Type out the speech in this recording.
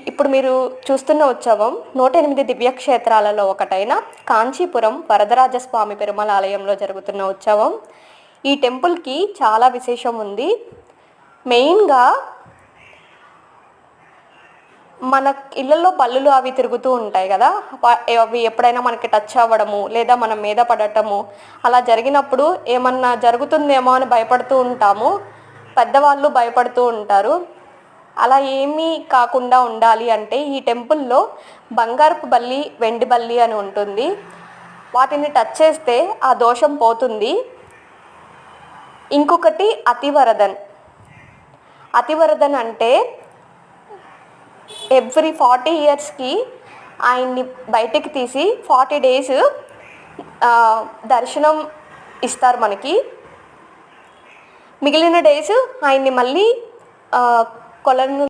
ఇప్పుడు మీరు చూస్తున్న ఉత్సవం 108 దివ్యక్షేత్రాలలో ఒకటైన కాంచీపురం వరదరాజస్వామి పెరుమాళ్ ఆలయంలో జరుగుతున్న ఉత్సవం. ఈ టెంపుల్కి చాలా విశేషం ఉంది. మెయిన్గా మన ఇళ్ళల్లో బల్లులు అవి తిరుగుతూ ఉంటాయి కదా, అవి ఎప్పుడైనా మనకి టచ్ అవ్వడము లేదా మన మీద పడటము అలా జరిగినప్పుడు ఏమన్నా జరుగుతుందేమో అని భయపడుతూ ఉంటాము. పెద్దవాళ్ళు భయపడుతూ ఉంటారు. అలా ఏమీ కాకుండా ఉండాలి అంటే ఈ టెంపుల్లో బంగారపు బల్లి, వెండి బల్లి అని ఉంటుంది. వాటిని టచ్ చేస్తే ఆ దోషం పోతుంది. ఇంకొకటి అతివరదన్ అంటే ఎవ్రీ 40 ఇయర్స్కి ఆయన్ని బయటికి తీసి 40 days దర్శనం ఇస్తారు మనకి. మిగిలిన డేస్ ఆయన్ని మళ్ళీ కొలను